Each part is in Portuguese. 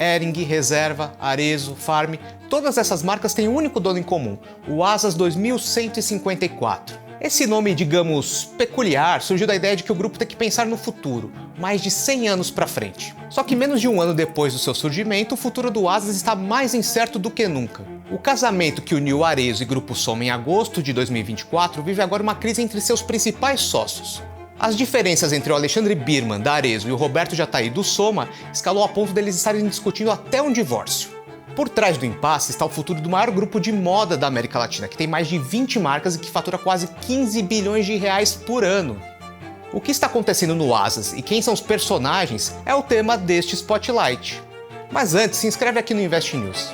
Hering, Reserva, Arezzo, Farm, todas essas marcas têm um único dono em comum, o ASAS 2154. Esse nome, digamos, peculiar, surgiu da ideia de que o grupo tem que pensar no futuro, mais de 100 anos para frente. Só que menos de um ano depois do seu surgimento, o futuro do ASAS está mais incerto do que nunca. O casamento que uniu Arezzo e Grupo Soma em agosto de 2024 vive agora uma crise entre seus principais sócios. As diferenças entre o Alexandre Birman, da Arezzo, e o Roberto Jatahy, do Soma, escalou a ponto deles estarem discutindo até um divórcio. Por trás do impasse está o futuro do maior grupo de moda da América Latina, que tem mais de 20 marcas e que fatura quase 15 bilhões de reais por ano. O que está acontecendo no ASAS e quem são os personagens é o tema deste Spotlight. Mas antes, se inscreve aqui no Invest News.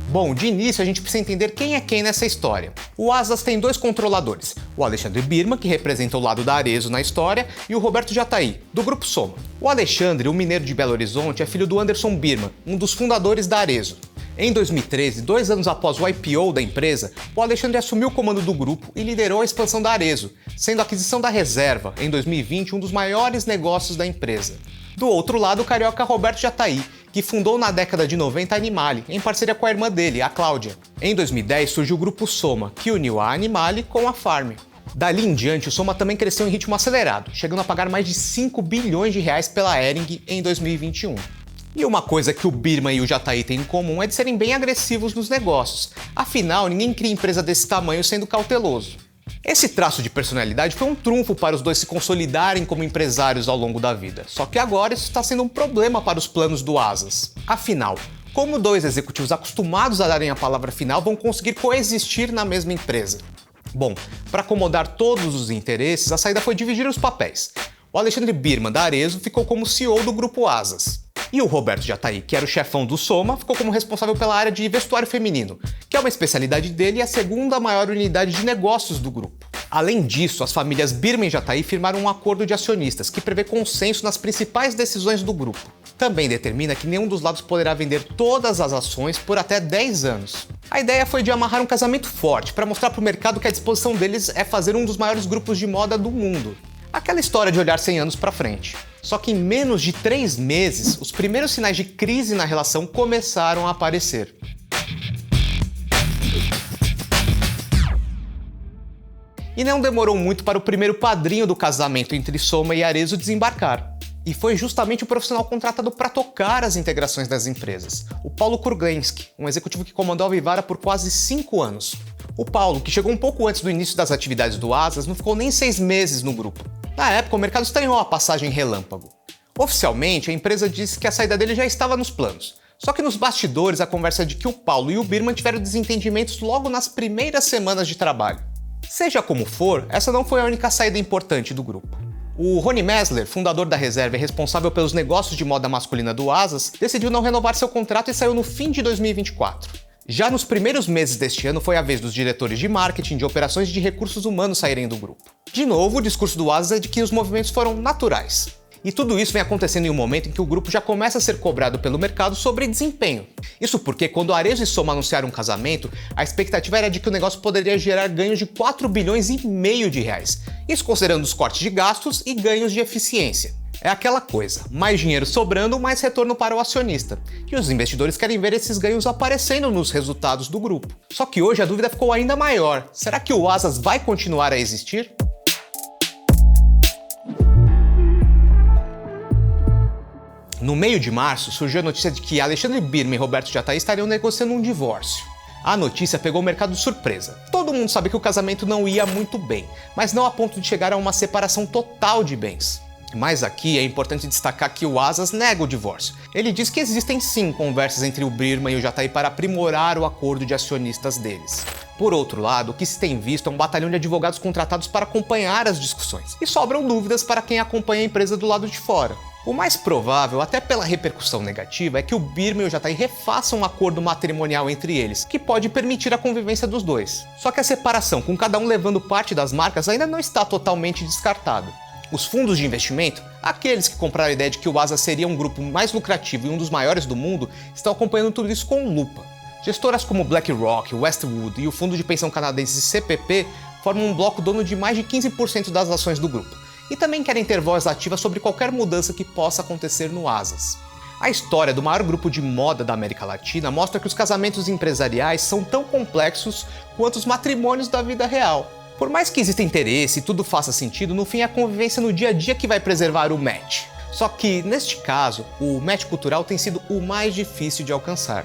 Bom, de início a gente precisa entender quem é quem nessa história. O ASAS tem dois controladores, o Alexandre Birman, que representa o lado da Arezzo na história, e o Roberto Jatahy, do Grupo Soma. O Alexandre, um mineiro de Belo Horizonte, é filho do Anderson Birman, um dos fundadores da Arezzo. Em 2013, 2 anos após o IPO da empresa, o Alexandre assumiu o comando do grupo e liderou a expansão da Arezzo, sendo a aquisição da Reserva, em 2020, um dos maiores negócios da empresa. Do outro lado, o carioca Roberto Jatahy, que fundou na década de 90 a Animale, em parceria com a irmã dele, a Cláudia. Em 2010 surgiu o Grupo Soma, que uniu a Animale com a Farm. Dali em diante, o Soma também cresceu em ritmo acelerado, chegando a pagar mais de 5 bilhões de reais pela Hering em 2021. E uma coisa que o Birman e o Jatahy têm em comum é de serem bem agressivos nos negócios. Afinal, ninguém cria empresa desse tamanho sendo cauteloso. Esse traço de personalidade foi um trunfo para os dois se consolidarem como empresários ao longo da vida. Só que agora isso está sendo um problema para os planos do ASAS. Afinal, como dois executivos acostumados a darem a palavra final vão conseguir coexistir na mesma empresa? Bom, para acomodar todos os interesses, a saída foi dividir os papéis. O Alexandre Birman, da Arezzo, ficou como CEO do grupo ASAS. E o Roberto Jatahy, que era o chefão do Soma, ficou como responsável pela área de vestuário feminino, que é uma especialidade dele e a segunda maior unidade de negócios do grupo. Além disso, as famílias Birman e Jatahy firmaram um acordo de acionistas que prevê consenso nas principais decisões do grupo. Também determina que nenhum dos lados poderá vender todas as ações por até 10 anos. A ideia foi de amarrar um casamento forte para mostrar para o mercado que a disposição deles é fazer um dos maiores grupos de moda do mundo. Aquela história de olhar 100 anos para frente. Só que em menos de 3 meses, os primeiros sinais de crise na relação começaram a aparecer. E não demorou muito para o primeiro padrinho do casamento entre Soma e Arezzo desembarcar. E foi justamente o profissional contratado para tocar as integrações das empresas, o Paulo Kurglensky, um executivo que comandou a Vivara por quase 5 anos. O Paulo, que chegou um pouco antes do início das atividades do ASAS, não ficou nem 6 meses no grupo. Na época, o mercado estranhou a passagem relâmpago. Oficialmente, a empresa disse que a saída dele já estava nos planos. Só que nos bastidores, a conversa é de que o Paulo e o Birman tiveram desentendimentos logo nas primeiras semanas de trabalho. Seja como for, essa não foi a única saída importante do grupo. O Rony Messler, fundador da Reserva e responsável pelos negócios de moda masculina do ASAS, decidiu não renovar seu contrato e saiu no fim de 2024. Já nos primeiros meses deste ano foi a vez dos diretores de marketing, de operações e de recursos humanos saírem do grupo. De novo, o discurso do ASAS é de que os movimentos foram naturais. E tudo isso vem acontecendo em um momento em que o grupo já começa a ser cobrado pelo mercado sobre desempenho. Isso porque quando Arezzo e Soma anunciaram um casamento, a expectativa era de que o negócio poderia gerar ganhos de 4 bilhões e meio de reais. Isso considerando os cortes de gastos e ganhos de eficiência. É aquela coisa, mais dinheiro sobrando, mais retorno para o acionista. E os investidores querem ver esses ganhos aparecendo nos resultados do grupo. Só que hoje a dúvida ficou ainda maior. Será que o ASAS vai continuar a existir? No meio de março, surgiu a notícia de que Alexandre Birman e Roberto Jatahy estariam negociando um divórcio. A notícia pegou o mercado de surpresa. Todo mundo sabe que o casamento não ia muito bem, mas não a ponto de chegar a uma separação total de bens. Mas aqui é importante destacar que o ASAS nega o divórcio. Ele diz que existem sim conversas entre o Birman e o Jatahy para aprimorar o acordo de acionistas deles. Por outro lado, o que se tem visto é um batalhão de advogados contratados para acompanhar as discussões. E sobram dúvidas para quem acompanha a empresa do lado de fora. O mais provável, até pela repercussão negativa, é que o Birman e o Jatahy refaçam um acordo matrimonial entre eles, que pode permitir a convivência dos dois. Só que a separação, com cada um levando parte das marcas, ainda não está totalmente descartada. Os fundos de investimento, aqueles que compraram a ideia de que o ASAS seria um grupo mais lucrativo e um dos maiores do mundo, estão acompanhando tudo isso com lupa. Gestoras como BlackRock, Westwood e o fundo de pensão canadense CPP formam um bloco dono de mais de 15% das ações do grupo. e também querem ter voz ativa sobre qualquer mudança que possa acontecer no Asas. A história do maior grupo de moda da América Latina mostra que os casamentos empresariais são tão complexos quanto os matrimônios da vida real. Por mais que exista interesse e tudo faça sentido, no fim é a convivência no dia a dia que vai preservar o match. Só que, neste caso, o match cultural tem sido o mais difícil de alcançar.